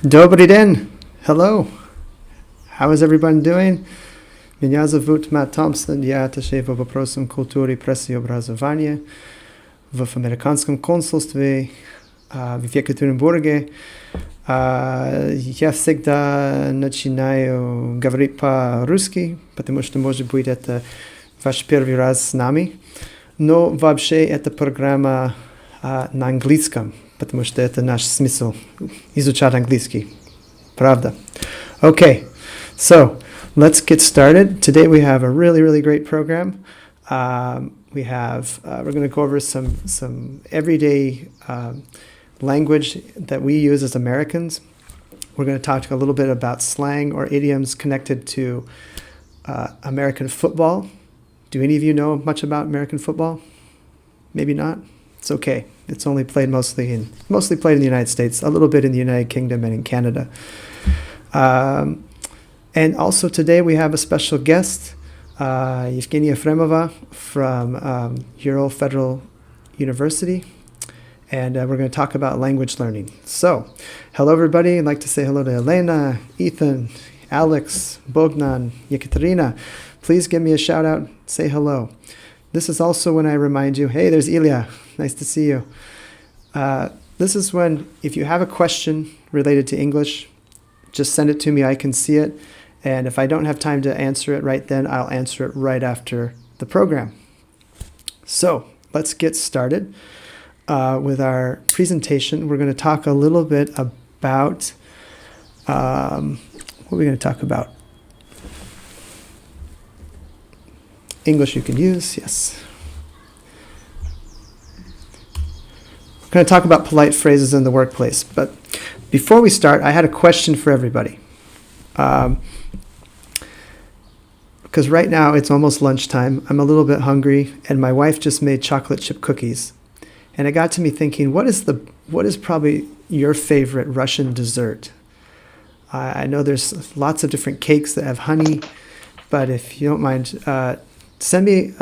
Dobry den. Hello. How is everyone doing? Меня зовут Matt Thompson. Я атташе по вопросам культуры, прессы и образования в американском консульстве в Екатеринбурге. Я всегда начинаю говорить по-русски, потому что, может быть, это ваш первый раз с нами. Но вообще эта программа на английском, потому что это наш смысл изучать английский. Правда? Okay, so let's get started. Today we have a really great program. We're going to go over some everyday language that we use as Americans. We're going to talk a little bit about slang or idioms connected to American football. Do any of you know much about American football? Maybe not. It's okay. It's only played mostly played in the United States, a little bit in the United Kingdom and in Canada. And also today we have a special guest, Evgeniey Ефремовой from Ural Federal University. And we're going to talk about language learning. So, hello everybody. I'd like to say hello to Elena, Ethan, Alex, Bogdan, Yekaterina. Please give me a shout out. Say hello. This is also when I remind you, hey, there's Ilya. Nice to see you. This is when, if you have a question related to English, just send it to me. I can see it. And if I don't have time to answer it right then, I'll answer it right after the program. So let's get started with our presentation. We're going to talk a little bit about, what are we going to talk about? English you can use, yes. We're going to talk about polite phrases in the workplace. But before we start, I had a question for everybody. Because right now it's almost lunchtime. I'm a little bit hungry, and my wife just made chocolate chip cookies. And it got to me thinking, what is probably your favorite Russian dessert? I know there's lots of different cakes that have honey, but if you don't mind, send me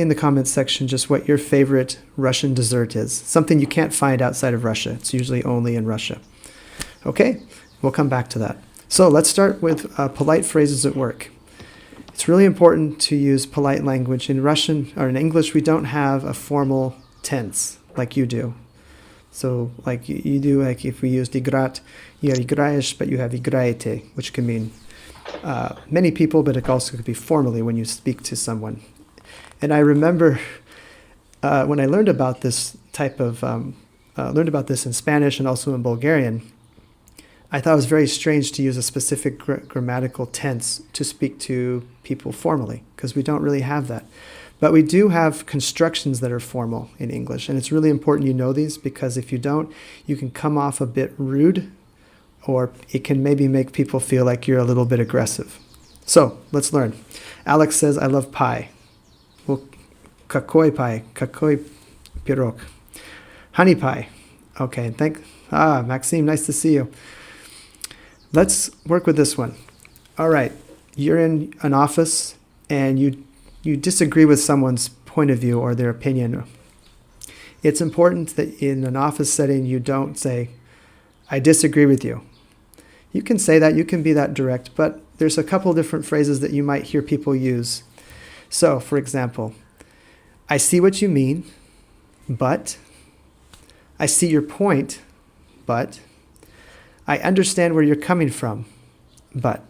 in the comments section just what your favorite Russian dessert is. Something you can't find outside of Russia. It's usually only in Russia. Okay, we'll come back to that. So let's start with polite phrases at work. It's really important to use polite language. In Russian or in English, we don't have a formal tense like you do. So like you do, like if we used играть, you have играешь, but you have играете, which can mean many people, but it also could be formally when you speak to someone. And I remember when I learned about this type of, learned about this in Spanish and also in Bulgarian, I thought it was very strange to use a specific grammatical tense to speak to people formally, because we don't really have that. But we do have constructions that are formal in English, and it's really important you know these, because if you don't, you can come off a bit rude, or it can maybe make people feel like you're a little bit aggressive. So, let's learn. Alex says, I love pie. Well, какой pie? Какой пирог? Honey pie. Okay, Maxime, nice to see you. Let's work with this one. All right, you're in an office and you disagree with someone's point of view or their opinion. It's important that in an office setting you don't say, I disagree with you. You can say that, you can be that direct, but there's a couple different phrases that you might hear people use. So, for example, I see what you mean, but I see your point, but I understand where you're coming from, but.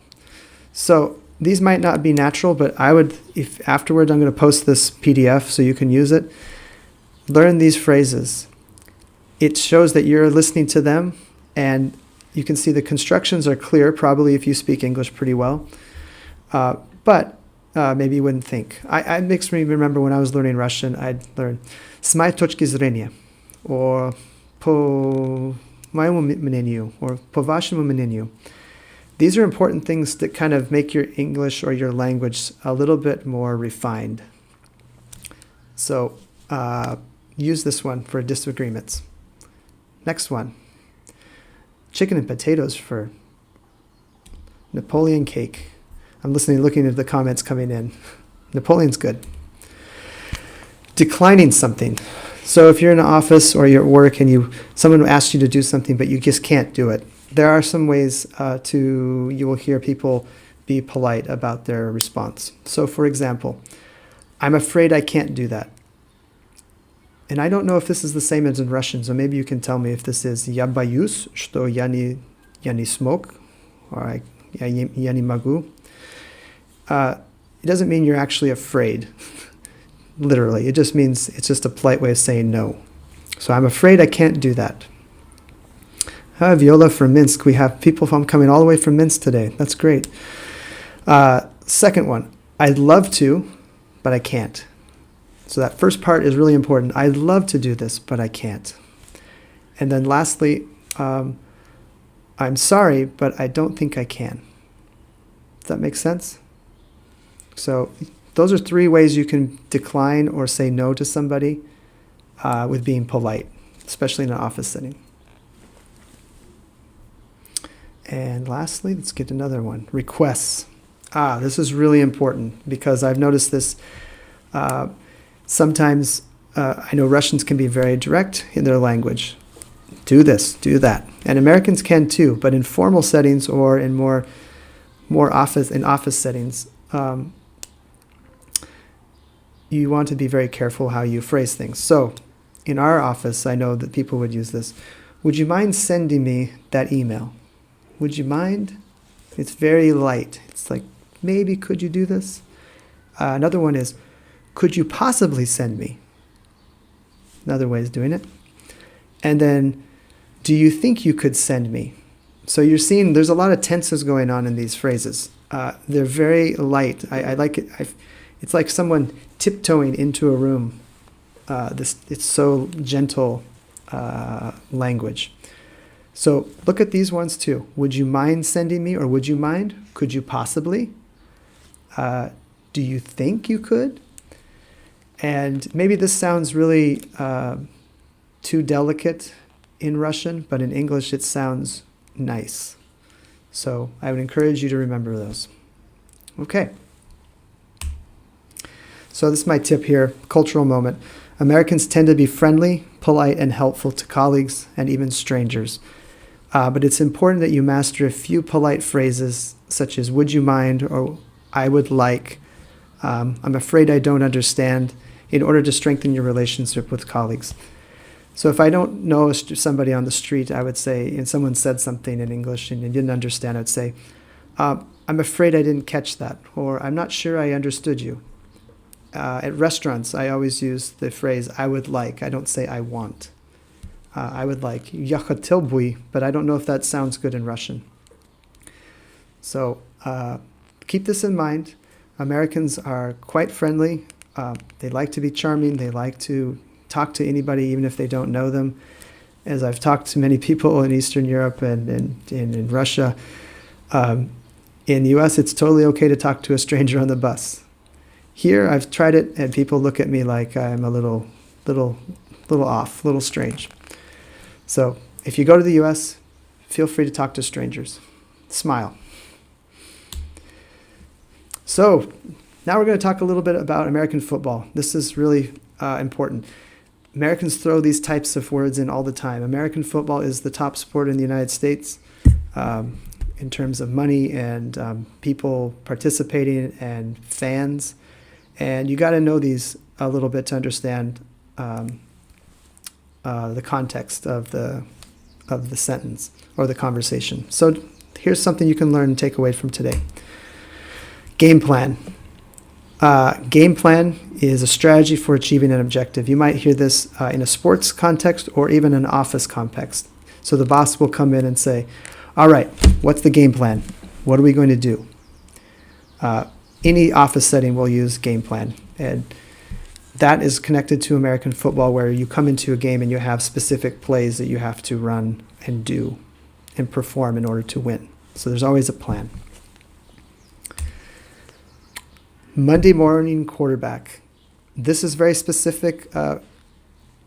So these might not be natural, but I would, if afterward I'm going to post this PDF so you can use it, learn these phrases. It shows that you're listening to them, and you can see the constructions are clear, probably if you speak English pretty well, but maybe you wouldn't think. It makes me remember when I was learning Russian, I'd learn «с моей точки зрения» or «по моему мнению» or «по вашему мнению». These are important things that kind of make your English or your language a little bit more refined. So use this one for disagreements. Next one. Chicken and potatoes for Napoleon cake. I'm looking at the comments coming in. Napoleon's good. Declining something. So if you're in an office or you're at work and someone asks you to do something but you just can't do it, there are some ways you will hear people be polite about their response. So for example, I'm afraid I can't do that. And I don't know if this is the same as in Russian, so maybe you can tell me if this is "Я боюсь, что я не смог," or "Я не могу." It doesn't mean you're actually afraid, literally. It just means it's just a polite way of saying no. So I'm afraid I can't do that. Viola from Minsk. We have people coming all the way from Minsk today. That's great. Second one, I'd love to, but I can't. So that first part is really important. I'd love to do this, but I can't. And then lastly, I'm sorry, but I don't think I can. Does that make sense? So those are 3 ways you can decline or say no to somebody with being polite, especially in an office setting. And lastly, let's get another one. Requests. This is really important because I've noticed this sometimes. I know Russians can be very direct in their language. Do this, do that. And Americans can too, but in formal settings or in more office settings, you want to be very careful how you phrase things. So in our office, I know that people would use this. Would you mind sending me that email? Would you mind? It's very light. It's like, maybe could you do this? Another one is, could you possibly send me? Another way of doing it. And then, do you think you could send me? So you're seeing there's a lot of tenses going on in these phrases. They're very light. I like it. It's like someone tiptoeing into a room. It's so gentle language. So look at these ones too. Would you mind sending me, or would you mind? Could you possibly? Do you think you could? And maybe this sounds really too delicate in Russian, but in English it sounds nice. So I would encourage you to remember those. Okay. So this is my tip here, cultural moment. Americans tend to be friendly, polite, and helpful to colleagues and even strangers. But it's important that you master a few polite phrases such as would you mind or I would like, I'm afraid I don't understand, in order to strengthen your relationship with colleagues. So if I don't know somebody on the street, I would say, and someone said something in English and you didn't understand, I would say, I'm afraid I didn't catch that, or I'm not sure I understood you. At restaurants, I always use the phrase I would like. I don't say I want. I would like, я хотел бы, but I don't know if that sounds good in Russian. So keep this in mind. Americans are quite friendly. They like to be charming. They like to talk to anybody, even if they don't know them. As I've talked to many people in Eastern Europe and in Russia, in the US, it's totally okay to talk to a stranger on the bus. Here, I've tried it, and people look at me like I'm a little off, a little strange. So if you go to the US, feel free to talk to strangers. Smile. So now we're going to talk a little bit about American football. This is really important. Americans throw these types of words in all the time. American football is the top sport in the United States in terms of money and people participating and fans. And you got to know these a little bit to understand the context of the sentence or the conversation. So here's something you can learn and take away from today. Game plan. Game plan is a strategy for achieving an objective. You might hear this in a sports context or even an office context. So the boss will come in and say, all right, what's the game plan? What are we going to do? Any office setting will use game plan. And that is connected to American football, where you come into a game and you have specific plays that you have to run and do and perform in order to win. So there's always a plan. Monday morning quarterback. This is very specific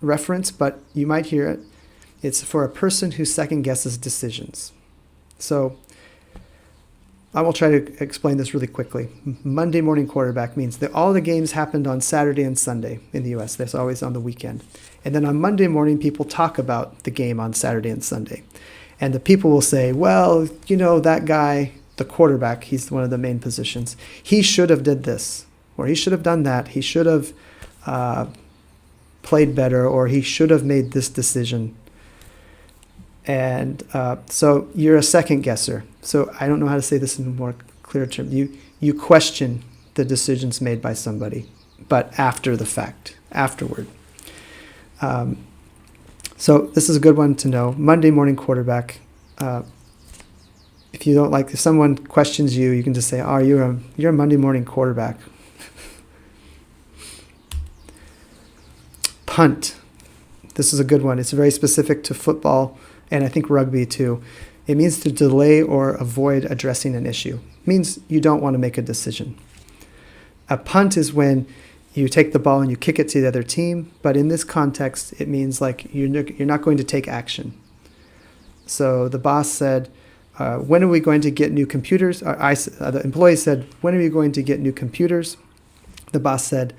reference, but you might hear it. It's for a person who second guesses decisions. So I will try to explain this really quickly. Monday morning quarterback means that all the games happened on Saturday and Sunday in the US. That's always on the weekend. And then on Monday morning, people talk about the game on Saturday and Sunday. And the people will say, well, that guy, the quarterback, he's one of the main positions. He should have did this, or he should have done that. He should have played better, or he should have made this decision. And so you're a second guesser. So I don't know how to say this in a more clear term. You question the decisions made by somebody, but after the fact, afterward. So this is a good one to know. Monday morning quarterback. If someone questions you, you can just say, "Oh, you're a Monday morning quarterback." Punt. This is a good one. It's very specific to football and I think rugby too. It means to delay or avoid addressing an issue. It means you don't want to make a decision. A punt is when you take the ball and you kick it to the other team, but in this context, it means like you're not going to take action. So the boss said, when are we going to get new computers? The employee said, when are you going to get new computers? The boss said,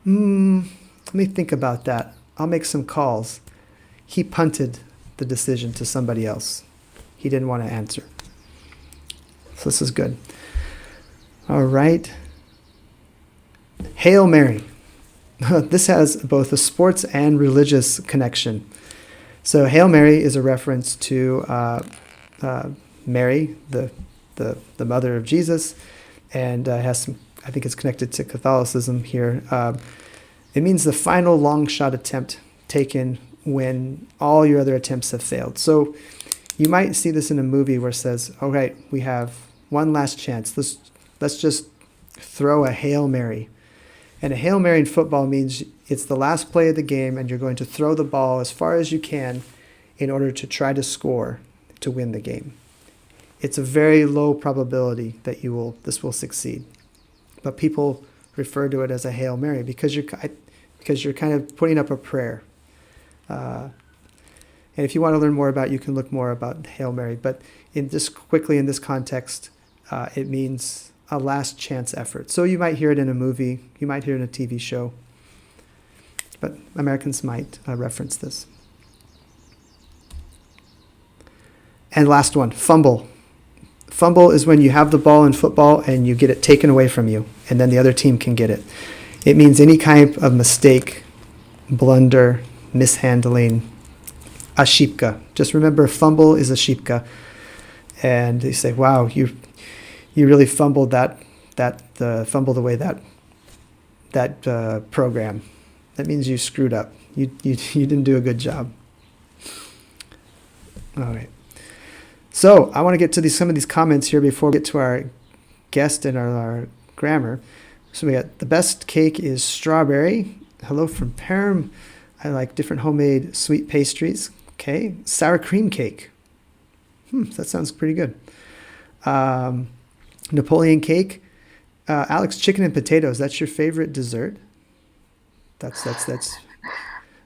let me think about that. I'll make some calls. He punted the decision to somebody else. He didn't want to answer. So this is good. All right. Hail Mary. This has both a sports and religious connection. So Hail Mary is a reference to Mary, the mother of Jesus, and has some, I think it's connected to Catholicism here. It means the final long shot attempt taken when all your other attempts have failed. So you might see this in a movie where it says, all right, we have one last chance. Let's just throw a Hail Mary. And a Hail Mary in football means it's the last play of the game and you're going to throw the ball as far as you can in order to try to score to win the game. It's a very low probability that this will succeed. But people refer to it as a Hail Mary because you're kind of putting up a prayer. And if you want to learn more about it, you can look more about Hail Mary. But in this context, it means a last chance effort. So you might hear it in a movie, you might hear it in a TV show, but Americans might reference this. And last one, fumble. Fumble is when you have the ball in football and you get it taken away from you, and then the other team can get it. It means any kind of mistake, blunder, mishandling, ashipka. Just remember, fumble is ashipka. And you say, wow, you really fumbled fumbled away that program. That means you screwed up. You didn't do a good job. All right. So I want to get to some of these comments here before we get to our guest and our grammar. So we got the best cake is strawberry. Hello from Perm. I like different homemade sweet pastries. Okay. Sour cream cake. That sounds pretty good. Napoleon cake. Alex, chicken and potatoes. That's your favorite dessert? That's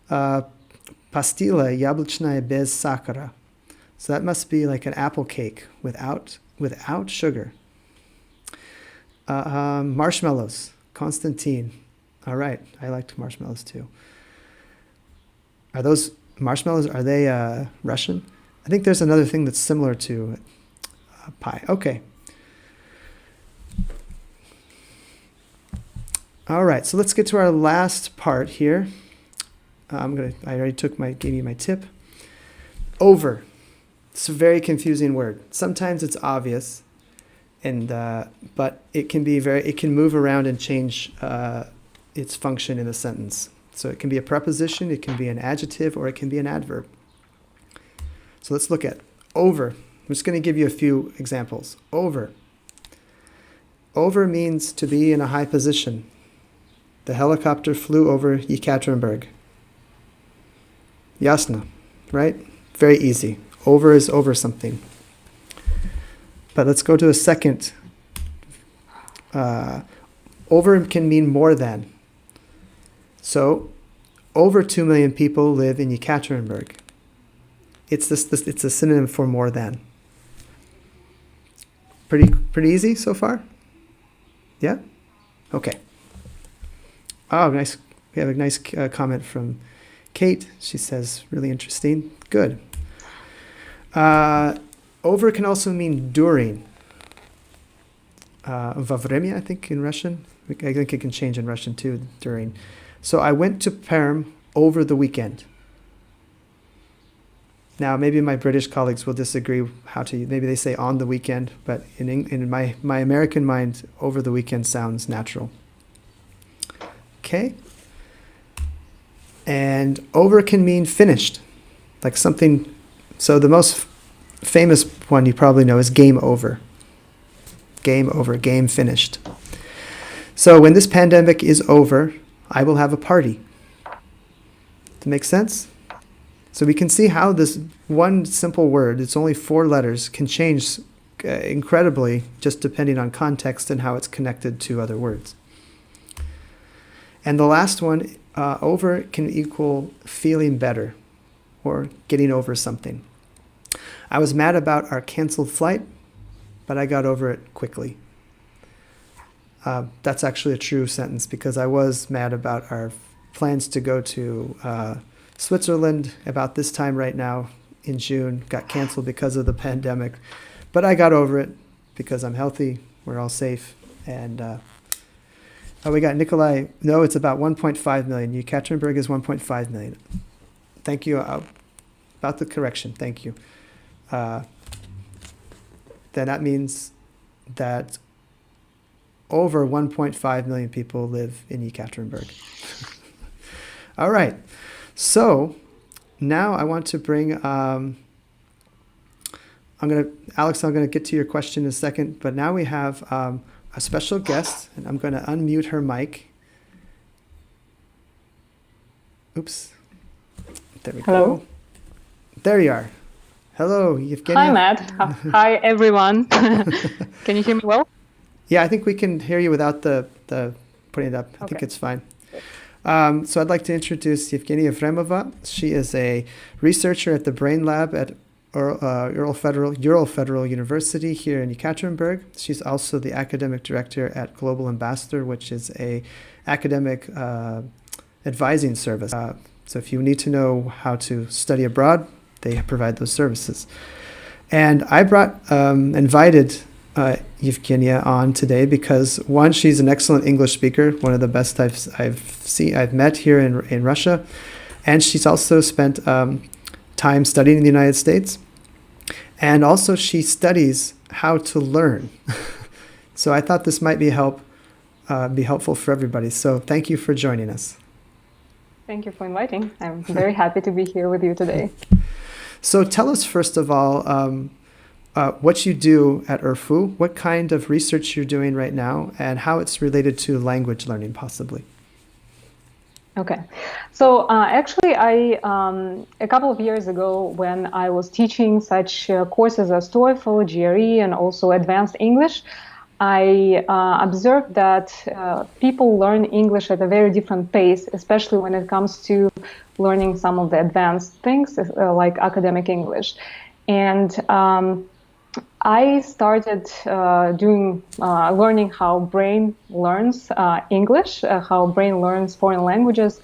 pastila яблочная без сахара. So that must be like an apple cake without sugar. Marshmallows. Constantine. All right. I liked marshmallows too. Are those marshmallows, are they Russian? I think there's another thing that's similar to pie. Okay. All right, so let's get to our last part here. I already gave you my tip. Over. It's a very confusing word. Sometimes it's obvious, but it can move around and change its function in a sentence. So it can be a preposition, it can be an adjective, or it can be an adverb. So let's look at over. I'm just going to give you a few examples. Over. Over means to be in a high position. The helicopter flew over Yekaterinburg. Yasna, right? Very easy. Over is over something. But let's go to a second. Over can mean more than. So, over 2 million people live in Yekaterinburg. It's a synonym for more than. Pretty easy so far? Yeah? Okay. Oh, nice. We have a nice comment from Kate. She says, really interesting. Good. Over can also mean during. Во время, I think, in Russian. I think it can change in Russian too, during. So I went to Perm over the weekend. Now, maybe my British colleagues will disagree how to, maybe they say on the weekend, but in my American mind, over the weekend sounds natural. Okay? And over can mean finished, like something. So the most famous one you probably know is game over. Game over, game finished. So when this pandemic is over, I will have a party. Does that make sense? So we can see how this one simple word, it's only 4 letters, can change incredibly just depending on context and how it's connected to other words. And the last one, over can equal feeling better or getting over something. I was mad about our canceled flight, but I got over it quickly. That's actually a true sentence because I was mad about our plans to go to Switzerland about this time right now in June. Got canceled because of the pandemic, but I got over it because I'm healthy. We're all safe. And we got Nikolai. No, it's about 1.5 million. Yekaterinburg is 1.5 million. Thank you. About the correction. Thank you. Then that means that over 1.5 million people live in Yekaterinburg. All right. So now I want to bring, Alex, I'm going to get to your question in a second, but now we have a special guest, and I'm going to unmute her mic. Oops. There we Hello. go. There you are. Hello, Evgenia. Hi, Matt. Hi, everyone. Can you hear me well? Yeah, I think we can hear you without the putting it up. I think it's fine. So I'd like to introduce Evgeniey Efremova. She is a researcher at the Brain Lab at Ural Federal University here in Yekaterinburg. She's also the academic director at Global Ambassador, which is a academic advising service. So if you need to know how to study abroad, they provide those services. And I invited Evgenia on today because, one, she's an excellent English speaker, one of the best I've met here in Russia, and she's also spent time studying in the United States, and also she studies how to learn. So I thought this might be helpful for everybody. So thank you for joining us. Thank you for inviting. I'm very happy to be here with you today. So tell us, first of all, what you do at URFU, what kind of research you're doing right now, and how it's related to language learning, possibly. Okay. So actually, a couple of years ago, when I was teaching such courses as TOEFL, GRE, and also advanced English, I observed that people learn English at a very different pace, especially when it comes to learning some of the advanced things like academic English. And I started learning how brain learns English, how brain learns foreign languages,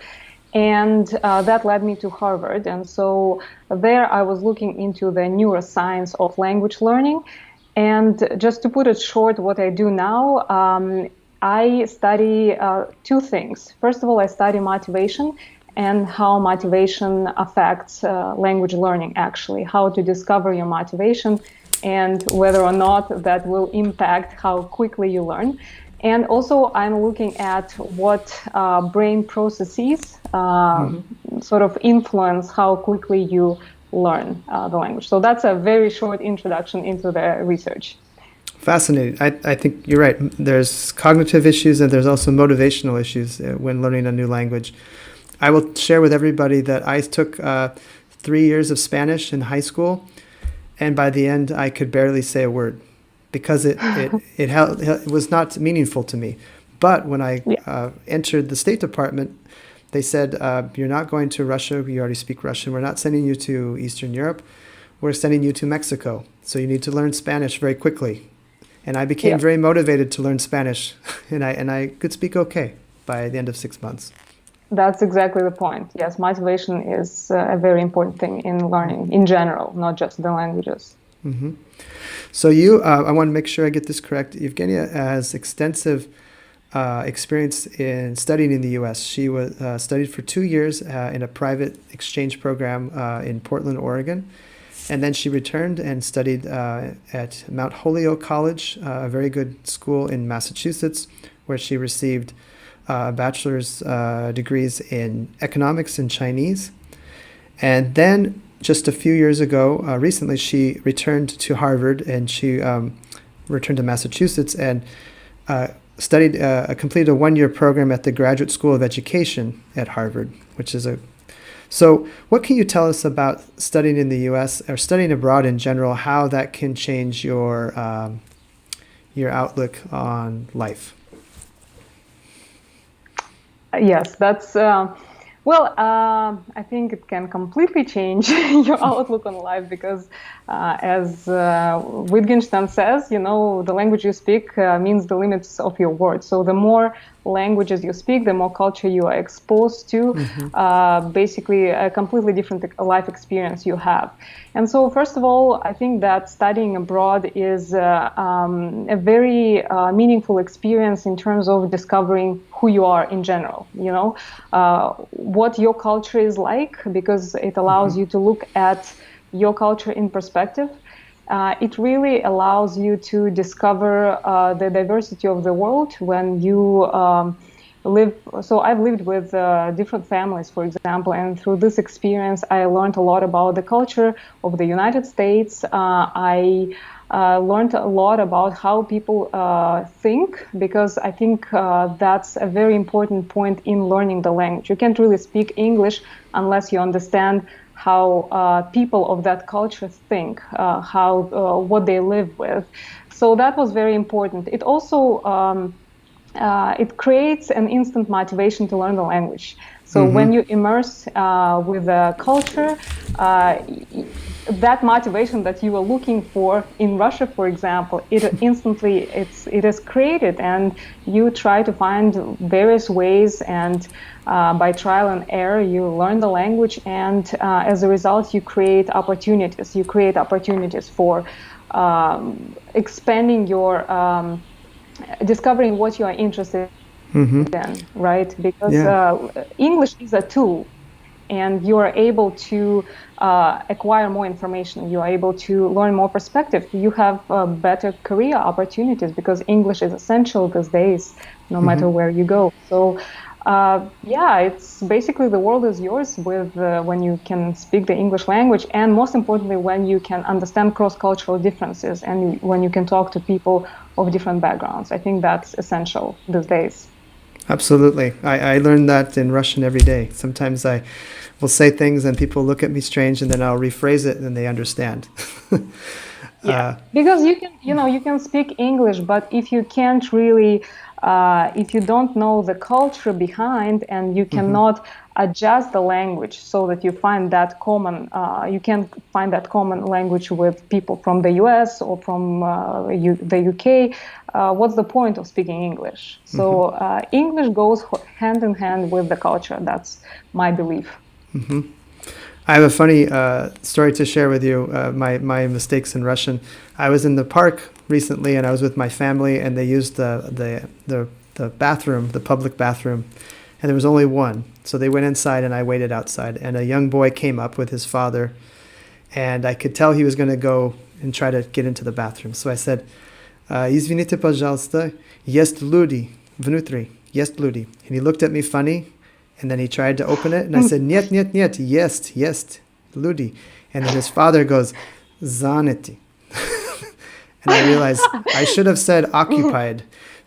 and that led me to Harvard. And so there I was looking into the neuroscience of language learning. And just to put it short, what I do now, I study 2 things. First of all, I study motivation and how motivation affects language learning, actually, how to discover your motivation and whether or not that will impact how quickly you learn. And also, I'm looking at what brain processes sort of influence how quickly you learn the language. So that's a very short introduction into the research. Fascinating. I think you're right. There's cognitive issues and there's also motivational issues when learning a new language. I will share with everybody that I took 3 years of Spanish in high school, and by the end I could barely say a word because it was not meaningful to me. But when I entered the State Department, they said, you're not going to Russia, you already speak Russian, we're not sending you to Eastern Europe, we're sending you to Mexico. So you need to learn Spanish very quickly. And I became very motivated to learn Spanish, and I could speak okay by the end of 6 months. That's exactly the point. Yes, motivation is a very important thing in learning in general, not just the languages. Hmm. So you, I want to make sure I get this correct. Evgenia has extensive experience in studying in the U.S. She was studied for 2 years in a private exchange program in Portland, Oregon. And then she returned and studied at Mount Holyoke College, a very good school in Massachusetts, where she received bachelor's degrees in economics and Chinese. And then just a few years ago, recently, she returned to Harvard, and she returned to Massachusetts and studied, completed a 1-year program at the Graduate School of Education at Harvard, which is a... So what can you tell us about studying in the U.S. or studying abroad in general, how that can change your outlook on life? Yes, that's I think it can completely change your outlook on life because, as Wittgenstein says, the language you speak means the limits of your words. So the more languages you speak, the more culture you are exposed to, basically a completely different life experience you have. And so, first of all, I think that studying abroad is a very meaningful experience in terms of discovering who you are in general, what your culture is like, because it allows you to look at your culture in perspective. It really allows you to discover the diversity of the world when you live. So I've lived with different families, for example, and through this experience, I learned a lot about the culture of the United States. I learned a lot about how people think, because I think that's a very important point in learning the language. You can't really speak English unless you understand how people of that culture think, what they live with. So that was very important. It also it creates an instant motivation to learn the language. So when you immerse with the culture, that motivation that you were looking for in Russia, for example, it is created, and you try to find various ways, and by trial and error, you learn the language, and as a result, you create opportunities. You create opportunities for expanding your, discovering what you are interested in, right? Because English is a tool, and you are able to acquire more information. You are able to learn more perspective. You have better career opportunities because English is essential these days, no matter where you go. So, it's basically the world is yours with when you can speak the English language, and most importantly, when you can understand cross-cultural differences and when you can talk to people of different backgrounds. I think that's essential these days. Absolutely. I learn that in Russian every day. Sometimes I will say things and people look at me strange, and then I'll rephrase it and they understand. Because you can speak English, but if you can't really, if you don't know the culture behind, and you cannot adjust the language so that you find that common, you can find that common language with people from the US or from the UK, what's the point of speaking English? So English goes hand in hand with the culture. That's my belief. I have a funny story to share with you, my mistakes in Russian. I was in the park recently, and I was with my family, and they used the bathroom, the public bathroom, and there was only one. So they went inside, and I waited outside, and a young boy came up with his father, and I could tell he was going to go and try to get into the bathroom. So I said, "Извините, пожалуйста, есть люди внутри, есть люди." And he looked at me funny. And then he tried to open it, and I said, "Нет, нет, нет, есть, люди." And then his father goes, "Занято." And I realized I should have said occupied.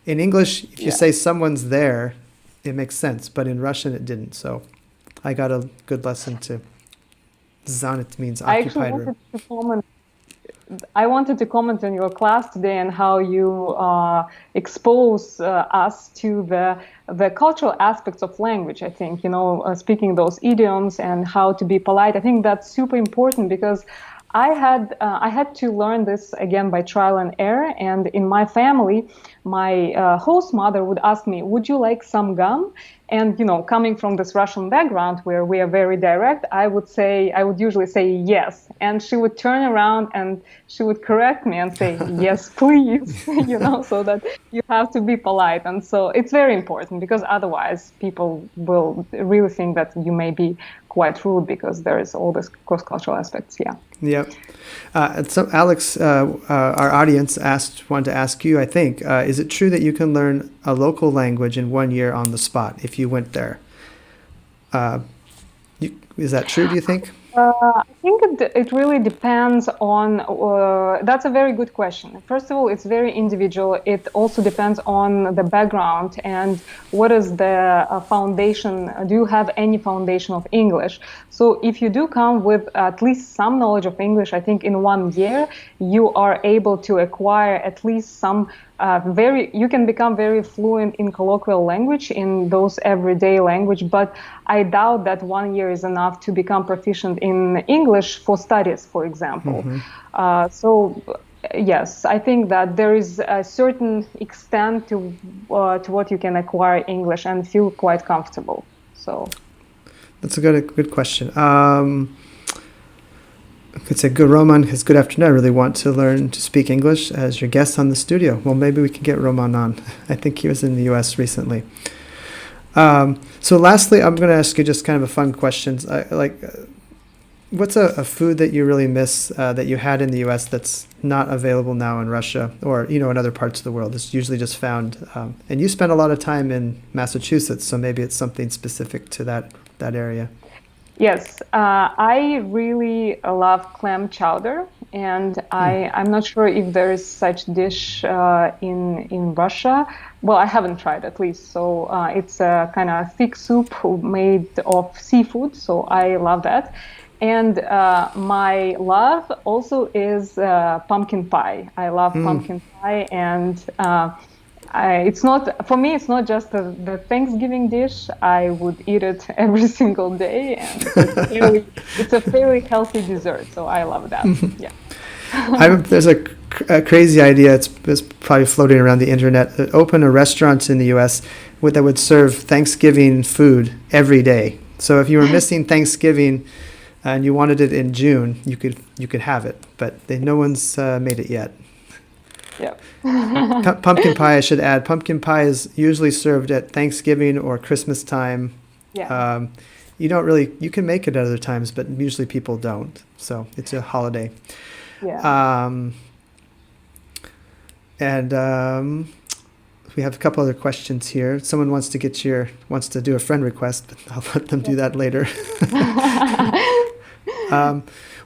In English, if you say someone's there, it makes sense, but in Russian it didn't. So I got a good lesson too. Занят means occupied room. I wanted to comment on your class today and how you expose us to the cultural aspects of language. I think, speaking those idioms and how to be polite. I think that's super important because I had to learn this again by trial and error. And in my family, my host mother would ask me, "Would you like some gum?" And coming from this Russian background where we are very direct, I would usually say yes. And she would turn around and she would correct me and say, "Yes, please," so that you have to be polite. And so it's very important, because otherwise people will really think that you may be quite rude, because there is all this cross-cultural aspects. Yeah. Yep. So Alex, our audience wanted to ask you, I think, is it true that you can learn a local language in 1 year on the spot if you went there? Is that true, do you think? I think it really depends on, that's a very good question. First of all, it's very individual. It also depends on the background and what is the foundation. Do you have any foundation of English? So if you do come with at least some knowledge of English, I think in 1 year, you are able to acquire at least some you can become very fluent in colloquial language, in those everyday language, but I doubt that 1 year is enough to become proficient in English for studies, for example. So yes, I think that there is a certain extent to what you can acquire English and feel quite comfortable. So that's a good question. I could say, good Roman, good afternoon. I really want to learn to speak English as your guest on the studio. Well, maybe we can get Roman on. I think he was in the U.S. recently. So lastly, I'm going to ask you just kind of a fun question. What's a food that you really miss that you had in the U.S. that's not available now in Russia or, in other parts of the world? It's usually just found. And you spent a lot of time in Massachusetts, so maybe it's something specific to that area. Yes, I really love clam chowder, and I'm not sure if there is such dish in Russia. Well, I haven't tried, at least. So it's a kind of thick soup made of seafood, so I love that. And my love also is pumpkin pie. I love pumpkin pie, and it's not, for me, it's not just the Thanksgiving dish. I would eat it every single day, and it's a fairly healthy dessert, so I love that. Yeah. There's a crazy idea, it's probably floating around the internet, open a restaurant in the U.S. that would serve Thanksgiving food every day. So if you were missing Thanksgiving and you wanted it in June, you could have it, but no one's made it yet. Yeah. Pumpkin pie, I should add. Pumpkin pie is usually served at Thanksgiving or Christmas time. Yeah. You can make it at other times, but usually people don't. So it's a holiday. Yeah. We have a couple other questions here. Someone wants to do a friend request, but I'll let them do that later.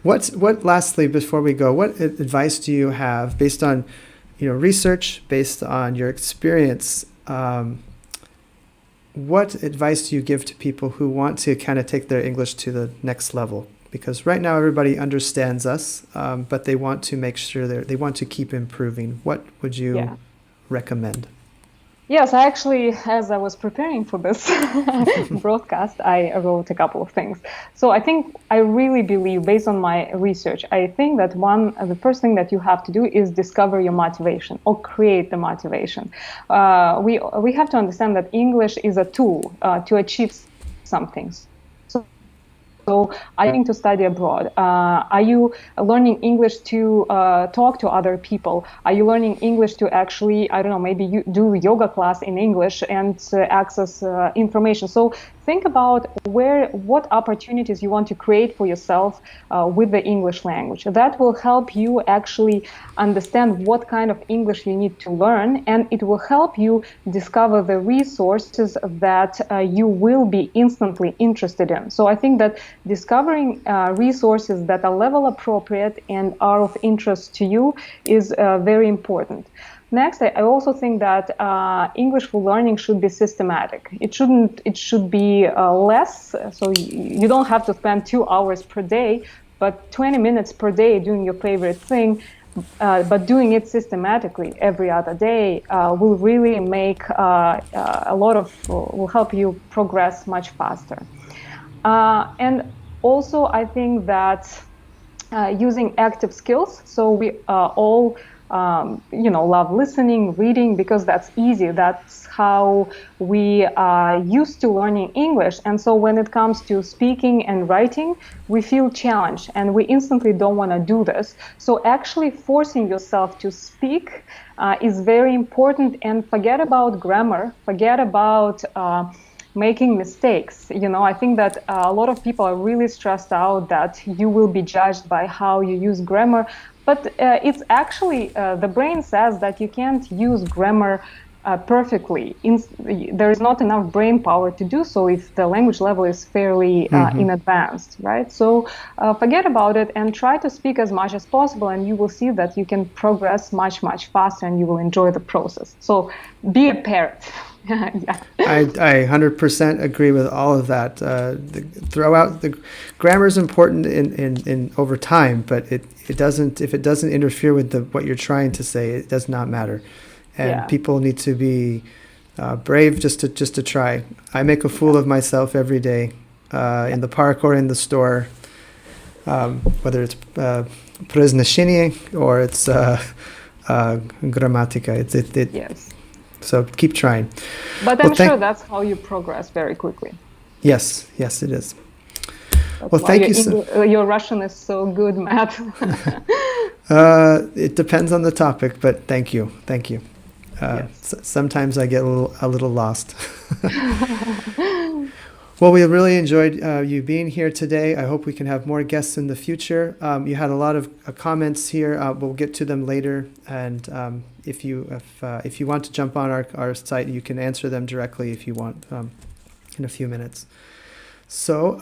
Lastly, before we go, what advice do you have based on research, based on your experience? What advice do you give to people who want to kind of take their English to the next level? Because right now everybody understands us, but they want to make sure they want to keep improving. What would you recommend? Yes, actually, as I was preparing for this broadcast, I wrote a couple of things. So I think I really believe, based on my research, I think that the first thing that you have to do is discover your motivation or create the motivation. We have to understand that English is a tool to achieve something. So are you going to study abroad? Are you learning English to talk to other people? Are you learning English to actually, maybe you do yoga class in English and access information? So think about what opportunities you want to create for yourself with the English language. That will help you actually understand what kind of English you need to learn, and it will help you discover the resources that you will be instantly interested in. So I think that discovering resources that are level appropriate and are of interest to you is very important. Next, I also think that English for learning should be systematic. It should be less, so you don't have to spend 2 hours per day, but 20 minutes per day doing your favorite thing, but doing it systematically every other day will really make will help you progress much faster. And also, I think that using active skills. So we all love listening, reading, because that's easy. That's how we are used to learning English. And so when it comes to speaking and writing, we feel challenged and we instantly don't want to do this. So actually forcing yourself to speak is very important, and forget about grammar, forget about making mistakes. I think that a lot of people are really stressed out that you will be judged by how you use grammar. But it's actually, the brain says that you can't use grammar perfectly. There is not enough brain power to do so if the language level is fairly in advanced, right? So forget about it and try to speak as much as possible, and you will see that you can progress much, much faster, and you will enjoy the process. So be a parrot. Yeah. I 100% agree with all of that. The grammar is important in over time, but it doesn't, if it doesn't interfere with what you're trying to say, it does not matter. And people need to be brave just to try. I make a fool of myself every day in the park or in the store, whether it's произношение or it's grammatica. Yes. So keep trying. But I'm sure that's how you progress very quickly. Yes, it is. That's well, thank you. Your Russian is so good, Matt. It depends on the topic, but thank you. Yes. Sometimes I get a little lost. Well, we really enjoyed you being here today. I hope we can have more guests in the future. You had a lot of comments here. We'll get to them later. And if you want to jump on our site, you can answer them directly if you want in a few minutes. So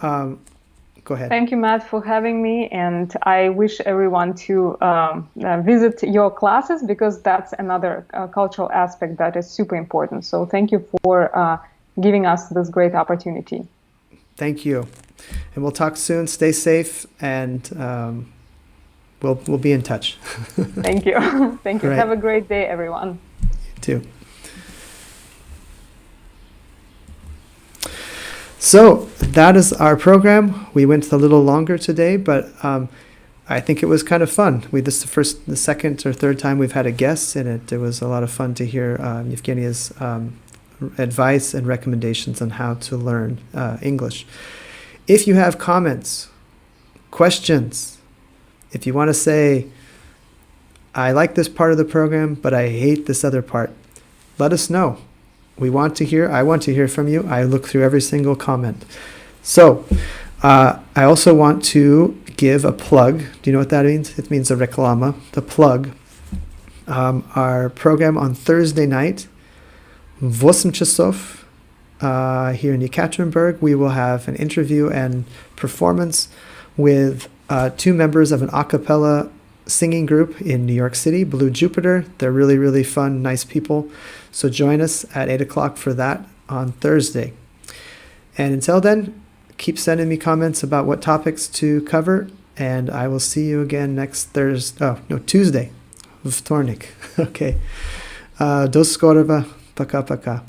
go ahead. Thank you, Matt, for having me. And I wish everyone to visit your classes, because that's another cultural aspect that is super important. So thank you for giving us this great opportunity. Thank you. And we'll talk soon. Stay safe, and we'll be in touch. Thank you. Thank you. Right. Have a great day, everyone. You too. So that is our program. We went a little longer today, but I think it was kind of fun. This is the second or third time we've had a guest, and it was a lot of fun to hear Evgenia's advice and recommendations on how to learn English. If you have comments, questions, if you want to say, I like this part of the program, but I hate this other part, let us know. I want to hear from you. I look through every single comment. So I also want to give a plug. Do you know what that means? It means a reklama, the plug. Our program on Thursday night, 8 часов, here in Yekaterinburg, we will have an interview and performance with two members of an a cappella singing group in New York City, Blue Jupiter. They're really, really fun, nice people. So join us at 8 o'clock for that on Thursday. And until then, keep sending me comments about what topics to cover, and I will see you again next Tuesday. Вторник. Okay. До скорого. Пока-пока.